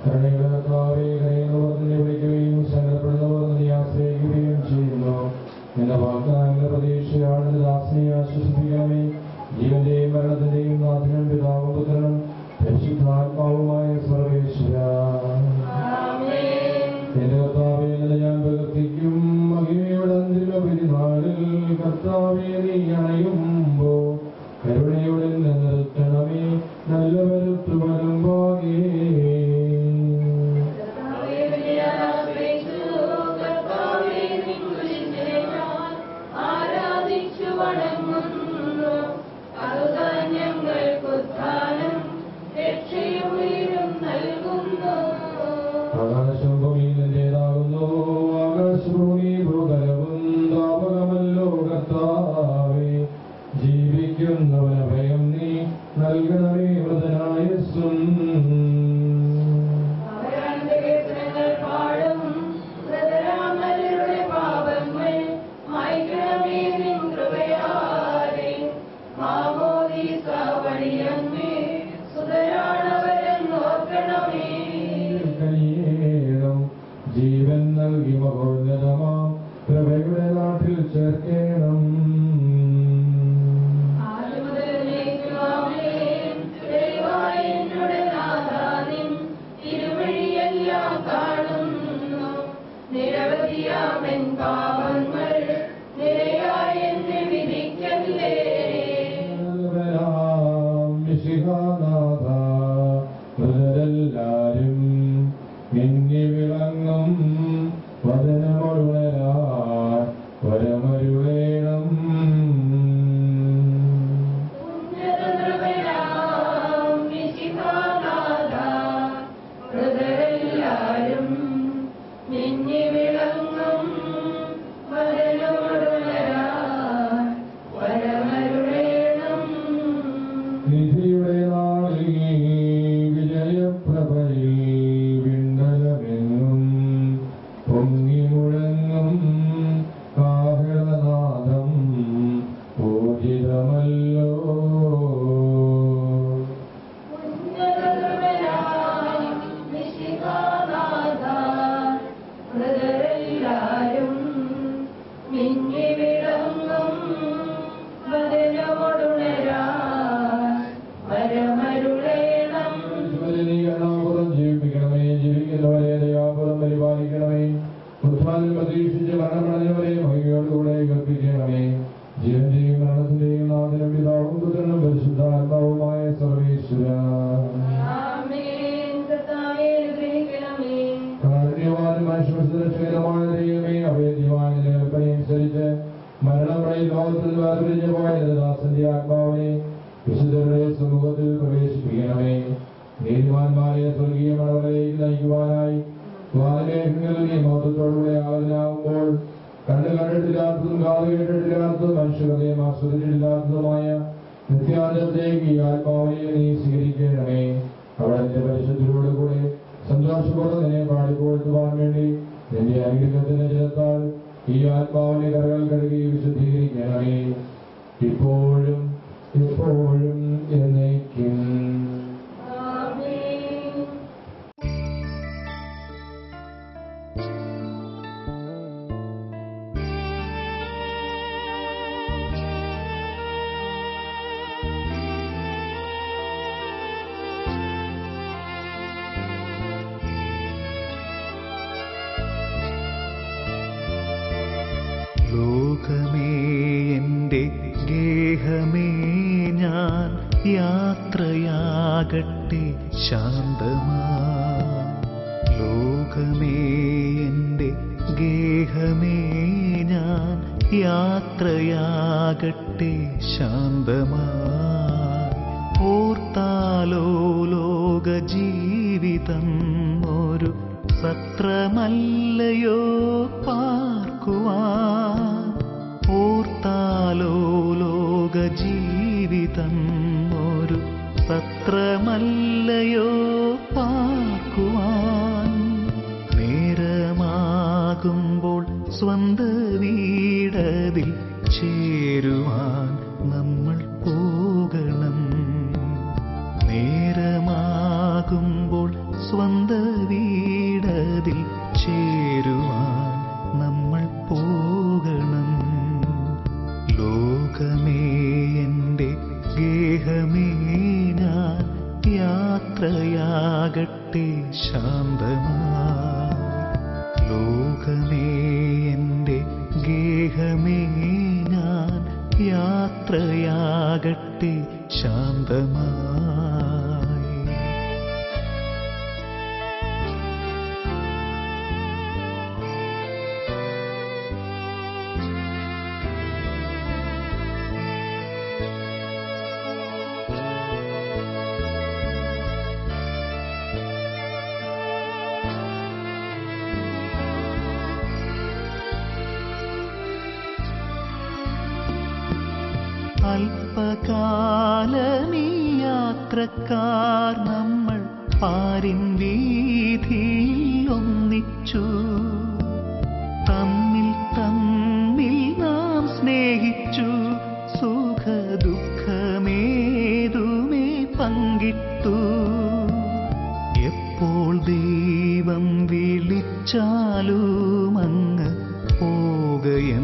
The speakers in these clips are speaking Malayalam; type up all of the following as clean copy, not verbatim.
കരുണയുടെ കരയുന്നവർ നിന്നെ വിളിക്കുകയും സങ്കടപ്പെടുന്നവർ നിന്നെ ആശ്രയിക്കുകയും ചെയ്യുന്നു. എന്ന വാഗ്ദാനങ്ങളുടെ പ്രതീക്ഷയാണ് ദാസനെ ആശ്വസിപ്പിക്കണമേ. ജീവന്റെയും മരണത്തിന്റെയും നാഥനും പിതാവും പുത്രനും പരിശുദ്ധാത്മാവുമായ സർവേശ്വരാ, എന്റെ കർത്താവേ, ഞാൻ പ്രവർത്തിക്കും മഹിമയുടെ അന്തിമ പെരുന്നാളിൽ കർത്താവേ, നീ അണയുമ്പോ കരുണയോടെ നിർത്തണമേ. നല്ലവരത്തു വരുമ്പാകേ ആകാശം ഭൂമിയിലേതാകുന്നു, ആകാശഭൂമി ഭൂതലവും താപകമല്ലോ കർത്താവേ. ജീവിക്കുന്നവന് ഭയം നീ നൽകണമേ മൃതനായസ്സും. ജീവൻ നൽകി മഹോന്നതമാം പ്രഭയുടെ നാട്ടിൽ ചേർക്കണം. നിരവധിയാമൻ പാപങ്ങൾ നിരയായി എന്നെ വിധിക്കല്ലേ. മൃതരെല്ലാരും മിന്നി വിളങ്ങും വദനമൊഴുവരാൻ വരമരുവേണം. നിധിയുടെ നാളിൽ വിജയപ്രഭയിൽ വിണ്ടലമെങ്ങും പൊങ്ങി മുഴങ്ങും കാഹളനാദം പൂജിതമല്ലോ. ജീവിപ്പിക്കണമേ, ജീവിക്കുന്നവരെ ദയാപുറം പരിപാലിക്കണമേ. ഉത്ഥാനം പ്രതീക്ഷിച്ച് മരണമടഞ്ഞവരെ മഹിമയോടുകൂടെ കൽപ്പിക്കണമേ. ജീവന്റെയും മരണത്തിന്റെയും നാഥനും പിതാവും പുത്രനും പരിശുദ്ധാത്മാവുമായ സർവേശ്വരാ, കാരുണ്യവാനും മനുഷ്യരക്ഷകരമായ ദൈവമേ, അഭേദ്യമായ കൽപ്പനയനുസരിച്ച് മരണമടയിൽ ലോകത്തിൽ വേർപിരിഞ്ഞു പോയ ദാസന്റെ ആത്മാവിനെ വിശുദ്ധരുടെ സമൂഹത്തിൽ പ്രവേശിപ്പിക്കണമേ. നീതിമാന്മാരെ സ്വർഗീയ മടവരയിലേക്ക് നയിക്കുവാനായി വാനമേഘങ്ങളിൽ നീ മഹത്വത്തോടുകൂടെ ആകുമ്പോൾ കണ്ടു കണ്ടിട്ടില്ലാത്തതും കാതു കേട്ടിട്ടില്ലാത്തതും മനുഷ്യഹൃദയം ആസ്വദിച്ചിട്ടില്ലാത്തതുമായ നിത്യാനന്ദത്തേക്ക് ഈ ആത്മാവിനെ നീ സ്വീകരിക്കണമേ. അവിടത്തെ പരിശുദ്ധിയോട് കൂടെ സന്തോഷപൂർവ്വം നിന്നെ പാടിപ്പോഴ്ത്തുവാൻ വേണ്ടി നിന്റെ അനുഗ്രഹത്തിന്റെ ജലത്താൽ ഈ ആത്മാവിനെ കരകൾ കഴുകി വിശുദ്ധീകരിക്കണമേ, ഇപ്പോഴും എപ്പോഴും എന്നേക്കും. ലോകമേ എൻ്റെ ഗേഹമേ, ഞാൻ യാത്രയാകട്ടെ ശാന്തമായി. ലോകമേ എൻ്റെ ഗേഹമേ, ഞാൻ യാത്രയാകട്ടെ ശാന്തമായി. ഓർത്താലോ ലോക ജീവിതം ഒരു സത്രമല്ലയോ പാർക്കുവാൻ. ഓർത്താലോ ലോക ജീവിതം ഒരു സത്രമല്ലയോ പാർക്കുവാൻ. നേരമാകുമ്പോൾ സ്വന്ത വീടതിൽ ചേരുവാൻ നമ്മൾ പോകണം. നേരമാകുമ്പോൾ സ്വന്ത ഗേഹമേ ഞാൻ യാത്രയാകട്ടെ ശാന്തമായി. ലോകമേ എൻ്റെ ഗേഹമേ ഞാൻ യാത്രയാകട്ടെ ശാന്തമായി. അല്പകാലമീ യാത്രക്കാർ നമ്മൾ പാരിൻ വീഥിയിൽ ഒന്നിച്ചു. തമ്മിൽ തമ്മിൽ നാം സ്നേഹിച്ചു. സുഖദുഃഖമേതുമേ പങ്കിട്ടു. എപ്പോൾ ദൈവം വിളിച്ചാലും അങ്ങ് പോകയെന്നതല്ലേ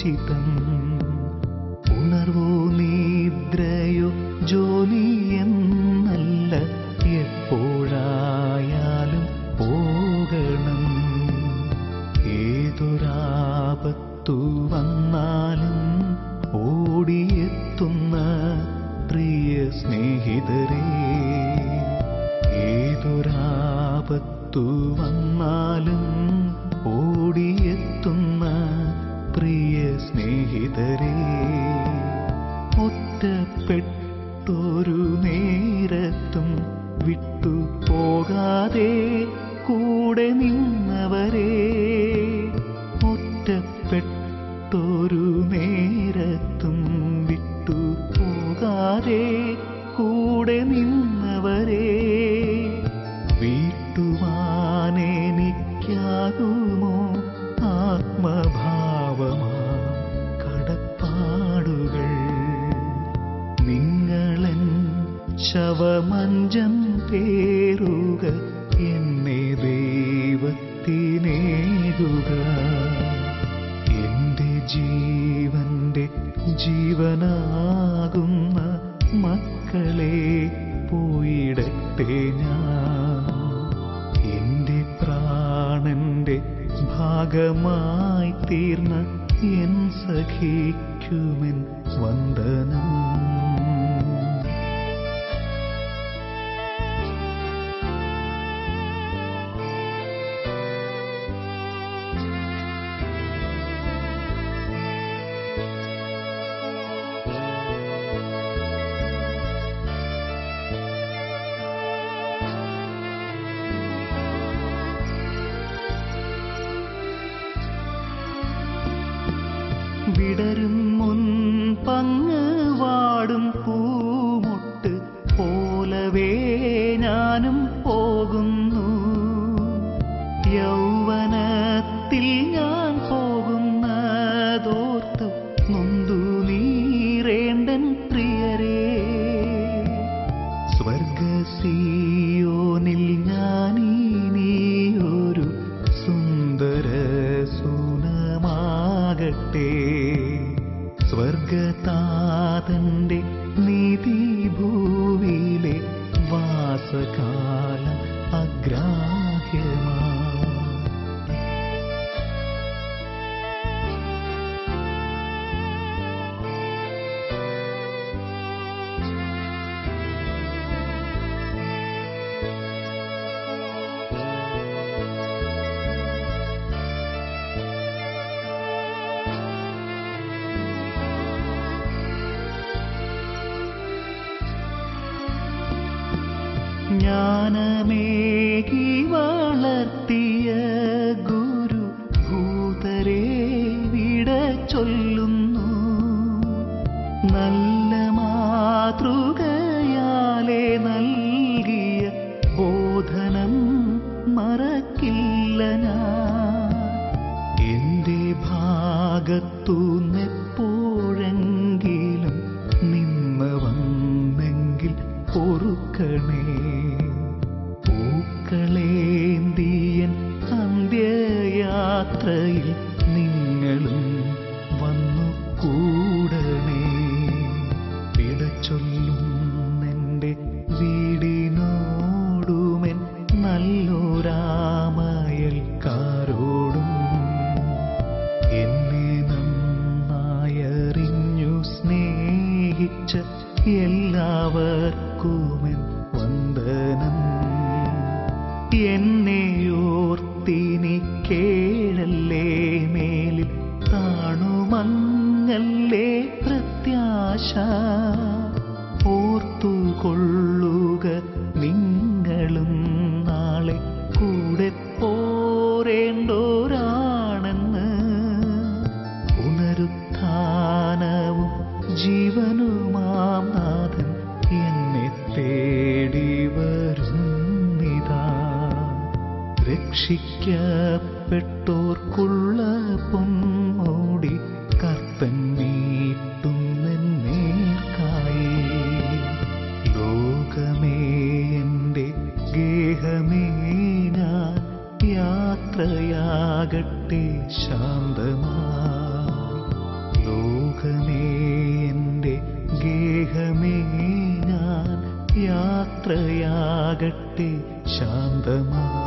ചിതം. ഉണർവോ നിദ്രയോ ജോലിയെന്നല്ല, എപ്പോഴായാലും പോകണം. ഏതൊരാപത്തു വന്നാലും ഓടിയെത്തുന്ന പ്രിയ സ്നേഹിതരേ, ഏതൊരാപത്തു വന്നാലും ഓടിയെത്തുന്ന പ്രിയ സ്നേഹിതരേ, ഒറ്റപ്പെട്ടൊരു നേരത്തും വിട്ടു പോകാതെ കൂടെ നിന്നവരേ, ഒറ്റപ്പെട്ടൊരു നേരത്തും വിട്ടു പോകാതെ കൂടെ നിന്നവരേ, വീട്ടുവാനെനിക്കാകുമോ ആത്മഭാവമാം കടപ്പാടുകൾ. നിങ്ങളൻ ശവമഞ്ചം പേറുക, എന്നെ ദൈവത്തിനേകുക. എന്റെ ജീവന്റെ ജീവനാകുന്ന മക്കളെ പോയിടട്ടെ ഞാൻ. എന്റെ പ്രാണന്റെ ഭാഗമായി തീർന്ന എൻ സഖിക്കുമെൻ വന്ദനം. വിടരും മുൻപങ്ങ് വാടും പൂമൊട്ട് പോലവേ ഞാനും പോകുന്നു. യൗവനത്തിൽ ഞാൻ പോകുന്നതോർത്ത് നൊന്തു നീറേണ്ടൻ പ്രിയരേ, സ്വർഗസിയോനിൽ ഞാനിനിയൊരു സുന്ദര സൂനമാകട്ടെ. സ്വർഗതാതന്റെ നീതിഭൂവിലെ വാസകാലം അഗ്രാഹ്യമാ. ജ്ഞാനമേകി വളർത്തിയ ഗുരു ഭൂതരെ വിട ചൊല്ലുന്നു. നല്ല മാതൃകയാലെ നൽകിയ ബോധനം മറക്കില്ല ഞാൻ. എന്റെ ഭാഗത്തുനിന്നെപ്പോഴെങ്കിലും നിന്ന് വന്നെങ്കിൽ പൊറുക്കണേ. പൂക്കളേന്തിയൻ അന്ത്യയാത്രയിൽ നിങ്ങളും വന്നു കൂടണേ. ചൊല്ലുന്നെൻ്റെ വീടിനോടുമെൻ നല്ലൊരാമയൽക്കാരോടും എന്നെ നന്നായറിഞ്ഞു സ്നേഹിച്ച എല്ലാവർക്കുമെൻ വന്ദനം. എന്നെയോർത്തിനി കേഴല്ലേ മേലിൽ താണുമങ്ങല്ലേ പ്രത്യാശ. ഓർത്തുകൊള്ളുക നിങ്ങളും നാളെ കൂടെ പോരേണ്ടോരാണെന്ന്. പുനരുത്ഥാനവും ജീവനുമാം നാഥൻ എന്നെ തേടി വരുന്നിതാ. രക്ഷിക്കപ്പെട്ടോർക്കുള്ള പൊന്മൂടി കർത്തൻ നീട്ടുന്നെന്നേർക്കായി. ലോകമേ എൻ്റെ ഗേഹമേ ഞാൻ യാത്രയാകട്ടെ ശാന്തമായി. ലോകമേ എൻ്റെ ഗേഹമേ ഞാൻ യാത്രയാകട്ടെ ശാന്തമായി.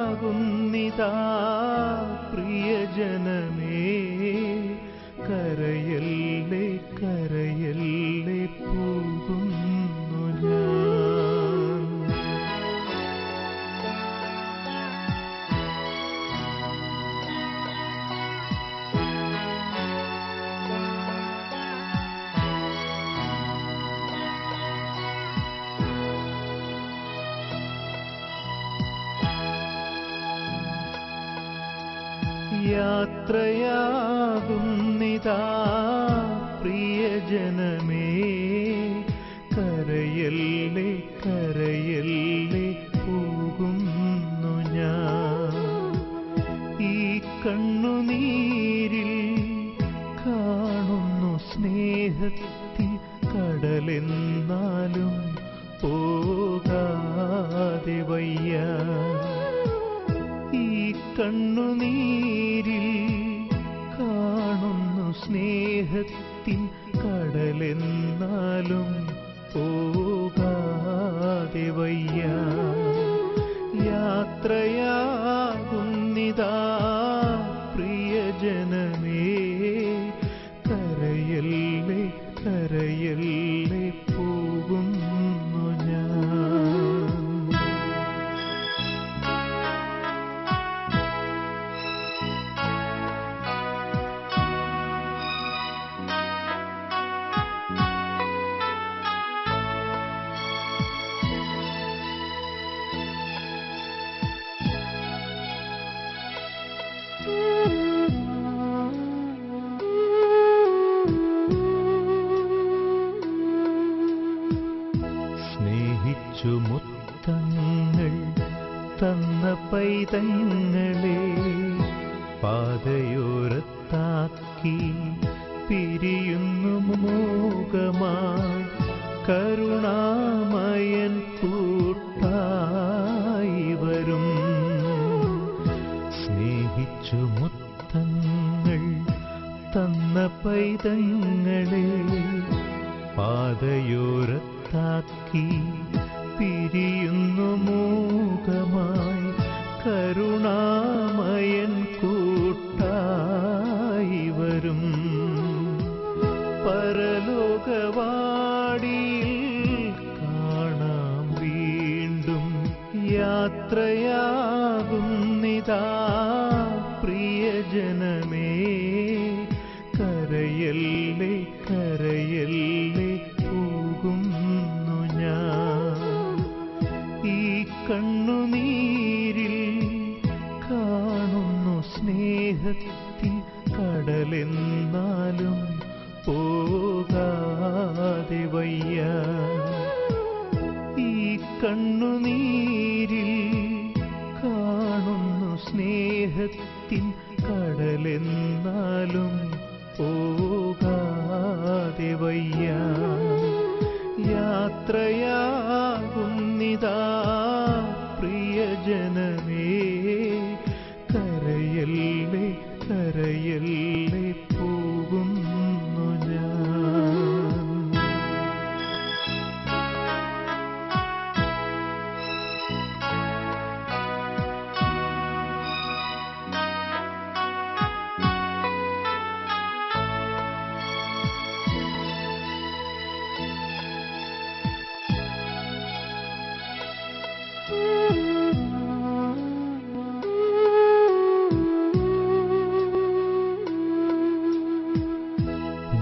യാത്രയാകുന്നിതാ പ്രിയജനമേ, കരയല്ലേ കരയല്ലേ പോകുന്നു ഞാൻ. യാത്രയാകുന്നിതാ പ്രിയജനമേ, കരയല്ലേ കരയല്ലേ പോകാതെ വയ്യ. ഈ കണ്ണുനീരിൽ കാണുന്നു സ്നേഹത്തിൻ കടലെന്നാലും പോകാതെ വയ്യ. യാത്രയാകുന്നിതാ പ്രിയജനമേ, കരയല്ലേ കരയല്ലേ പോകുന്നു ഞാൻ. സ്നേഹിച്ചു മുത്തങ്ങൾ തന്ന പൈതങ്ങളെ പാതയോരത്താക്കി പിരിയുന്നു മൂകമായി കരുണാമയൻ കൂട്ടായി വരും. സ്നേഹിച്ചു മുത്തങ്ങൾ തന്ന പൈതങ്ങളെ പാതയോരത്താക്കി പിരിയുന്നു മൂകമായി കരുണാമയൻ കൂട്ടായി വരും. പരലോകവാടിയിൽ കാണാം വീണ്ടും യാത്രയാകുന്നിതാ പ്രിയജനമേ, കരയല്ലേ കരയല്ലേ പോകുന്നു ഞാൻ. ഈ കണ്ണുനീരിൽ കാണുന്നു സ്നേഹത്തിൻ കടലെന്നാലും പോകാതെ വയ്യ. ഈ കണ്ണുനീരിൽ കാണുന്നു സ്നേഹത്തിൻ കടലെന്നാലും പോകാതെ വയ്യ. യാത്രയാകുന്നിതാ പ്രിയജനമേ, കരയല്ലേ കരയല്ലേ പോകുന്നു ഞാൻ.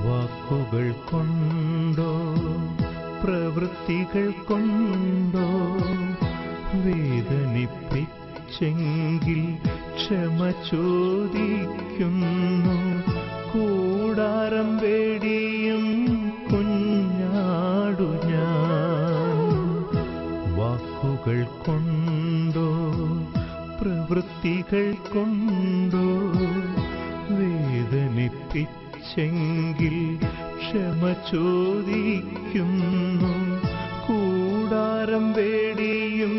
വാക്കുകൾ കൊണ്ടോ പ്രവൃത്തികൾ കൊണ്ടോ വേദനിപ്പിച്ചെങ്കിൽ ക്ഷമ ചോദിക്കുന്നു. കൂടാരം വേടിയും കുഞ്ഞാടു ഞാൻ. വാക്കുകൾ കൊണ്ടോ പ്രവൃത്തികൾ കൊണ്ടോ വേദനിപ്പിച്ചെങ്കിൽ ക്ഷമ ചോദിക്കുന്നു. കൂടാരം വേടിയും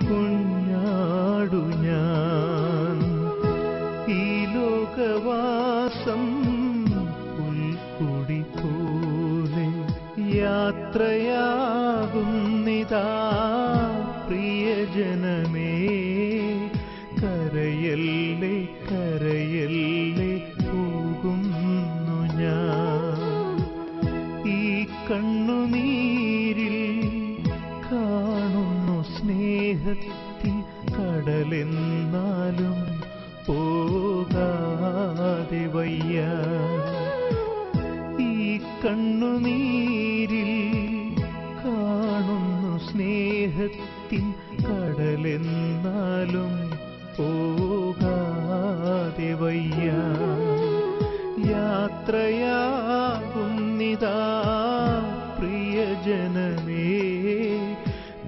കുഞ്ഞാടു ഞാൻ. ഈ ലോകവാസം പുൽക്കൊടി പോലെ യാത്രയാകുന്നിതാ പ്രിയജനമേ, കരയല്ലേ കരയല്ലേ പോകുന്നു ഞാൻ. ഈ കണ്ണുനീരിൽ കാണുന്നു സ്നേഹത്തിൻ കടലെന്നാലും പോകാതെ വയ്യ. ഈ കണ്ണുനീരിൽ കാണുന്നു സ്നേഹത്തിൻ കടലെന്നാലും പോകാതെ വയ്യ. യാത്രയാകുന്നിതാ പ്രിയജനമേ,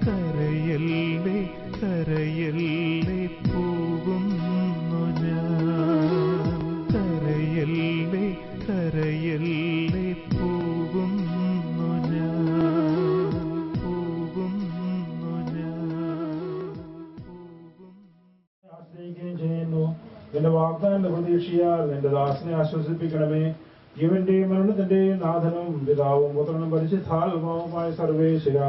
കരയല്ലേ കരയല്ലേ പോകുന്നു ഞാൻ. കരയല്ലേ കരയല്ലേ പോകുന്നു ഞാൻ. പോകുന്നു നിന്റെ വാഗ്ദാന പ്രതീക്ഷയാൽ നിന്റെ ദാസനെ ആശ്വസിപ്പിക്കണമേ. ജീവന്റെയും മരണത്തിന്റെയും നാഥനും പിതാവും പുത്രനും പരിശുദ്ധാത്മാവുമായ സർവേശ്വരാ,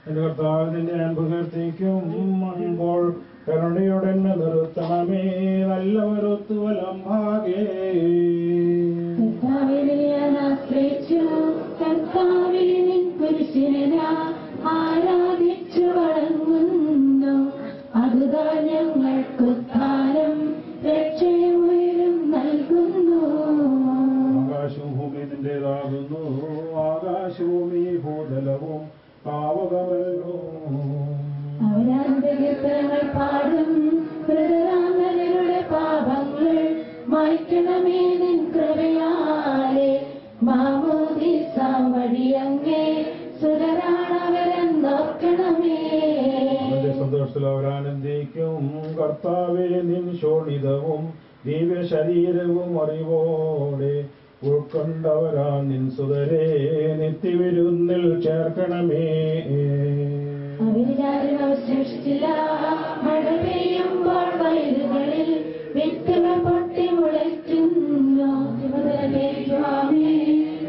എന്റെ കർത്താവ് നിന്നെ ഞാൻ പ്രകീർത്തിക്കുമ്പോൾ കരുണയോടെ നിർത്തണമേ. നല്ലവരൊത്തു വലം ഭാഗേ ആരാധിച്ചു വഴങ്ങുന്നു. അതുതാ ഞങ്ങൾക്ക് ധാരം രക്ഷയും നൽകുന്നു. ആകാശവും ഭൂമി നിന്റേതാകുന്നു. ആകാശവും ഈ ഭൂതലവും പാവകമല്ലോ. അവരാന്തരങ്ങൾ പാടും. ഹൃദയാന്തരരുടെ പാപങ്ങൾ മായ്ക്കണമേ നിൻ കൃപയാലെ. മാമോദീസ വഴിയങ്ങേ സുതരാണവരെന്നോർക്കണമേ. സന്തോഷത്തിൽ അവരാനന്ദിക്കും. കർത്താവേ നിൻ ശോണിതവും ദിവ്യ ശരീരവും അറിവോടെ ഉൾക്കൊണ്ടവരാ നിൻ സുതരെ നിത്യവിരുന്നിൽ ചേർക്കണമേ. അവരിലാരും അവശേഷിച്ചില്ല. മഴ പെയ്യുമ്പോൾ വയലുകളിൽ വിത്തുകൾ പൊട്ടി മുളയ്ക്കുന്നു.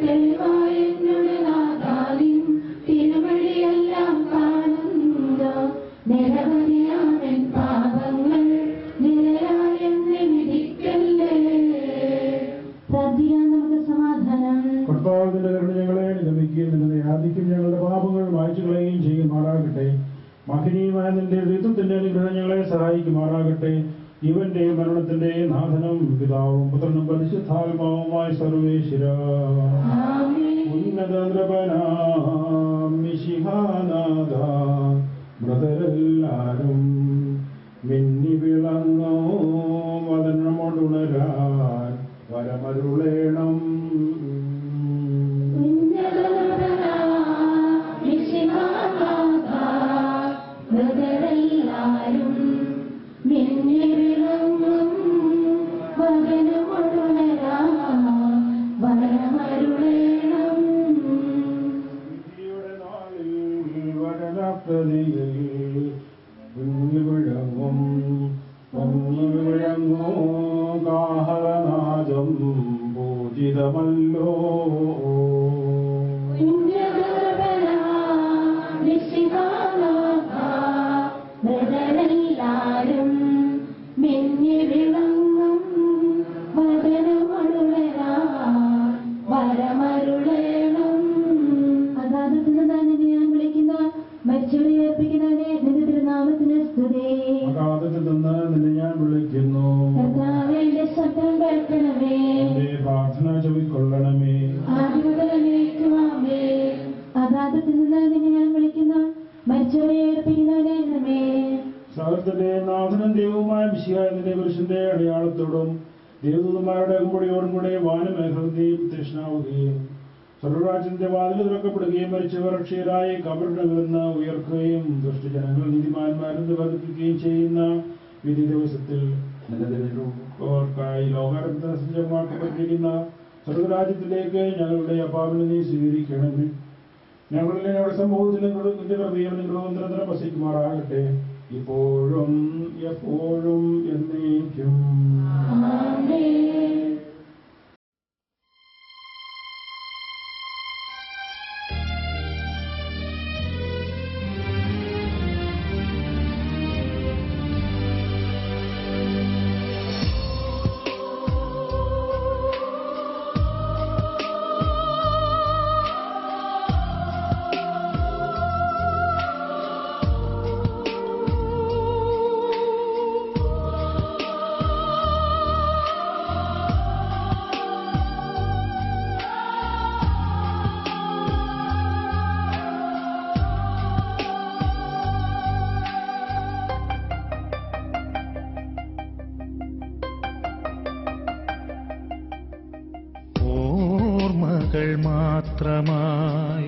തെളിവായ നാഥാലിൻ തിരുവഴിയെല്ലാം കാണുന്നു. നിരവധിയാമൻ പാപങ്ങൾ നിരയായെന്ന് വിധിക്കല്ലേ. പ്രാർത്ഥിക്കാൻ നമുക്ക് സമാധാനം. കർത്താവിന്റെ കരുണ ഞങ്ങളെ അനുഗമിക്കുകയും നിന്നെ യാതിക്കും ഞങ്ങളുടെ പാപങ്ങൾ മായ്ച്ചു കളയുകയും ചെയ്യുമാറാകട്ടെ. മഹനീയമായ നിന്റെ ഋതുത്തിന്റെ അനുഗ്രഹം ഞങ്ങളെ സഹായിക്കുമാറാകട്ടെ. ജീവന്റെ മരണത്തിന്റെ നാഥനും പിതാവും പുത്രനും പരിശുദ്ധാത്മാവുമായ സർവേശ്വരാ, ഉന്നത നൃപനാമിശിഹാനാഥ മൃതരെല്ലാരും മിന്നി വിളങ്ങോ വദനമൊടുണരാൻ വരമരുളേണം. മൃതരെല്ലാരും മിന്നി വിളങ്ങും വദനമൊടുണരാ വരമരുളേണം. വിളങ്ങും കാഹളനാദം പൂജിതമല്ലോ. മൃതരെല്ലാരും മിന്നി വിളങ്ങും വദനമൊടുണരാ വരമരുളേണം. അഗാധത്തിന് തന്നെ ഞാൻ വിളിക്കുന്ന മരിച്ചവരെ ഏൽപ്പിക്കുന്നവനെ നിന്റെ തിരുനാമത്തിന് സ്തുതി. അഗാധത്തിൽ നിന്ന് നിന്നെ ഞാൻ വിളിക്കുന്നു. കർത്താവേ എന്റെ ശബ്ദം കേൾക്കണമേ. എന്റെ പ്രാർത്ഥന ചെവിക്കൊള്ളണമേ. ആദിമുതലേക്കുമാമേ. അഗാധത്തിൽ നിന്ന് നിന്നെ ഞാൻ വിളിക്കുന്നു മരിച്ചവരെ ഏൽപ്പിക്കുന്നവനെ നമ്മേ. സകലത്തിന്റെ നാഥനും ദൈവവുമായ മിശിഹായ നിന്റെ പുരുഷന്റെ അടയാളത്തോടും ദേവദൂതന്മാരുടെ അകമ്പടിയോടും കൂടെ വാനമേഘത്തിൽ പ്രത്യക്ഷനാവുകയും സർവ്വരാജ്യത്തിന്റെ വാതിൽ തുറക്കപ്പെടുകയും മരിച്ചവർ അക്ഷയരായി കബറിന്റെ നിന്ന് ഉയർക്കുകയും ദുഷ്ടജനങ്ങൾ നീതിമാന്മാരെന്ന് വർദ്ധിപ്പിക്കുകയും ചെയ്യുന്ന വിധി ദിവസത്തിൽ നിലനിൽക്കായി ലോകാരംഭത്തിന് സജ്ജമാക്കപ്പെട്ടിരിക്കുന്ന സർവ്വരാജ്യത്തിലേക്ക് ഞങ്ങളുടെ അപ്പാവിനെ നീ സ്വീകരിക്കണമേ. ഞങ്ങളിലെ ഞങ്ങളുടെ സമൂഹത്തിലും നിന്റെ ഹൃദയം നിങ്ങളുടെ നിരന്തരം വസിക്കുമാറാകട്ടെ, ഇപ്പോഴും എപ്പോഴും എന്നേക്കും. മാത്രമായി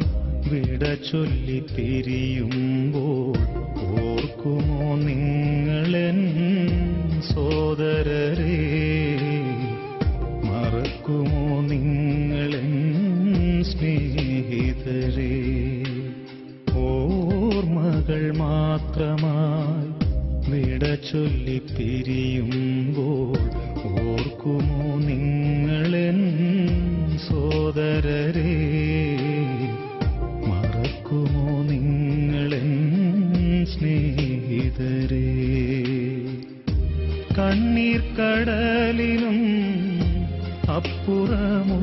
വിട ചൊല്ലി പിരിയുമ്പോൾ ഓർക്കുമോ നിങ്ങളെൻ സോദരരെ, മറക്കുമോ നിങ്ങളെൻ സ്നേഹിതരെ. ഓർമ്മകൾ മാത്രമായി വിട ചൊല്ലി പിരിയുമ്പോൾ ഓർക്കുമോ നിങ്ങളെൻ സോദരരെ? മറക്കുമോ നിങ്ങളെൻ സ്നേഹിതരെ? കണ്ണീർ കടലിനും അപ്പുറമുള്ളൊരു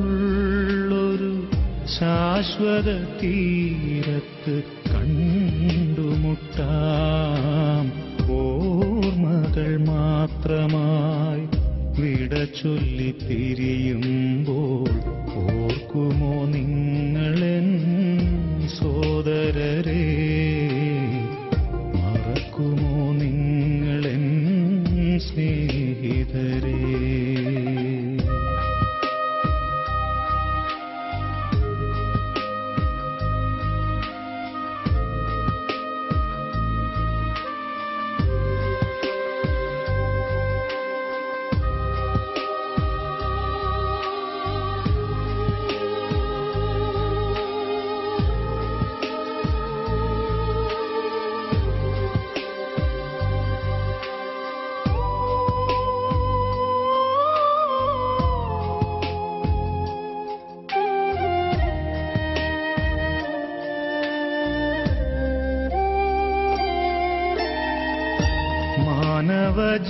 ശാശ്വത തീരത്ത് കണ്ടുമുട്ടാം. ഓർമ്മകൾ മാത്രമായി വിട ചൊല്ലി പിരിയുമ്പോൾ ഓർക്കുമോ നിങ്ങളെൻ സോദരരെ? മറക്കുമോ നിങ്ങളെൻ സ്നേഹിതരെ?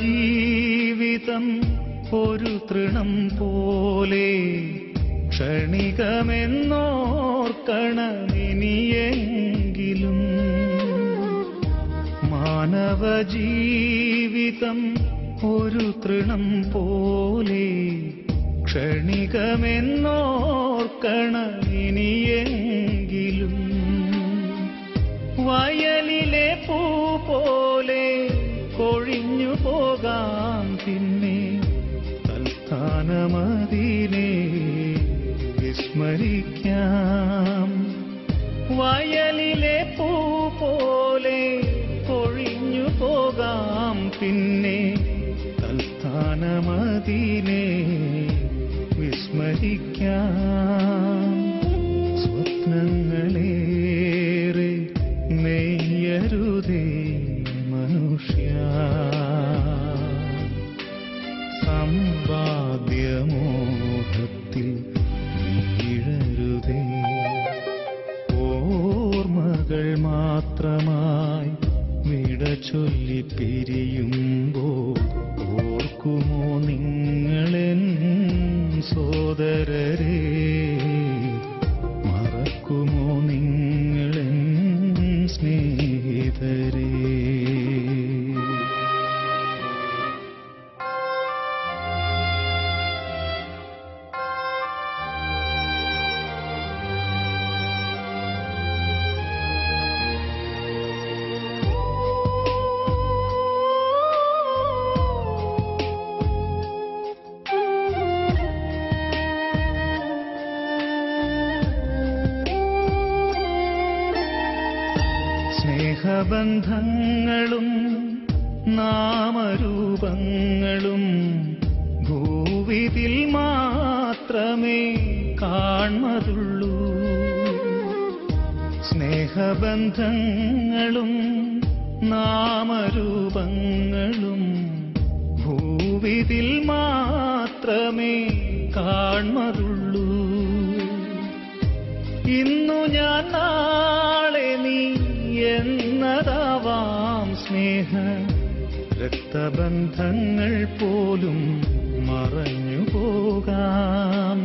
മാനവജീവിതം ഒരു തൃണം പോലെ ക്ഷണികമെന്നോർക്കണമിനിയെങ്കിലും. മാനവജീവിതം ഒരു തൃണം പോലെ ക്ഷണികമെന്നോർക്കണമിനിയെങ്കിലും. വയലിലെ പൂ പോലെ കൊഴിഞ്ഞു പോകാം പിന്നെ തൽസ്ഥാനമതിനെ വിസ്മരിക്കാം. വയലിലെ പൂ പോലെ കൊഴിഞ്ഞു പോകാം പിന്നെ തൽസ്ഥാനമതിനെ വിസ്മരിക്കാം. സ്വപ്നങ്ങളേറെ നെയ്യരുതേ മനുഷ്യ, സമ്പാദ്യമോഹത്തിൽ വീഴരുതേ. ഓർമ്മകൾ മാത്രമായി വിട ചൊല്ലി പിരിയുമ്പോൾ ഓർക്കുമോ നിങ്ങളെൻ സോദരരെ? മറക്കുമോ നിങ്ങളെൻ സ്നേഹിതരെ? സ്നേഹബന്ധങ്ങളും നാമരൂപങ്ങളും ഭൂവിതിൽ മാത്രമേ കാൺമതുള്ളൂ. സ്നേഹബന്ധങ്ങളും നാമരൂപങ്ങളും ഭൂവിതിൽ മാത്രമേ കാൺമതുള്ളൂ. ഇന്നു ഞാൻ നാളെ നീ എന്നതാവാം സ്നേഹ രക്തബന്ധങ്ങൾ പോലും മറഞ്ഞു പോകാം.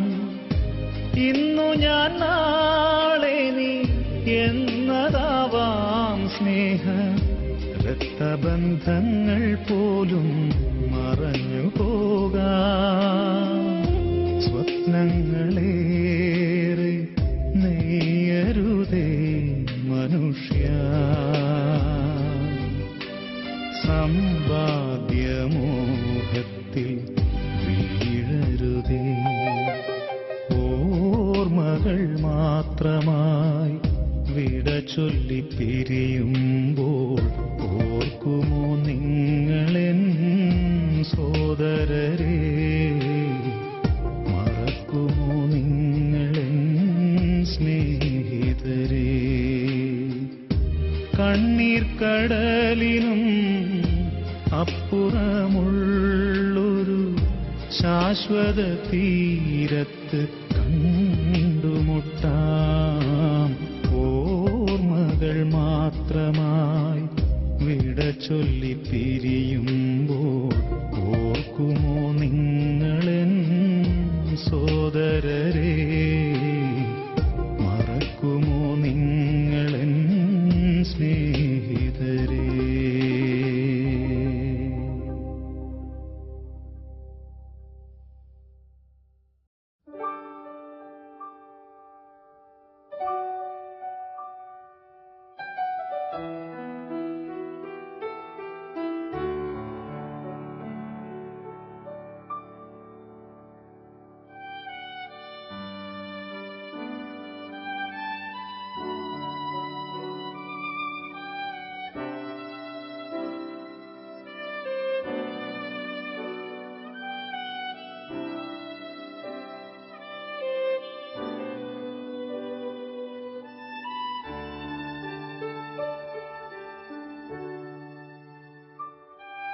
ഇന്നു ഞാൻ നാളെ നീ എന്നതാവാം സ്നേഹ രക്തബന്ധങ്ങൾ പോലും മറഞ്ഞു പോകാം. സ്വപ്നങ്ങളേറെ നെയ്യരുതേ മനുഷ്യ, സമ്പാദ്യമോഹത്തിൽ വീഴരുതേ. ഓർമ്മകൾ മാത്രമായി വിട ചൊല്ലി പിരിയുമ്പോൾ ഓർക്കുമോ നിങ്ങളെൻ സോദരരെ? മറക്കുമോ നിങ്ങളെൻ സ്നേഹിതരെ? കണ്ണീർ കടലിനും അപ്പുറമുള്ളൊരു ശാശ്വത തീരത്ത് കണ്ടുമുട്ടാം. ഓർമ്മകൾ മാത്രമായി വിട ചൊല്ലി പിരിയുമ്പോൾ ഓർക്കുമോ നിങ്ങളെൻ സോദരരേ?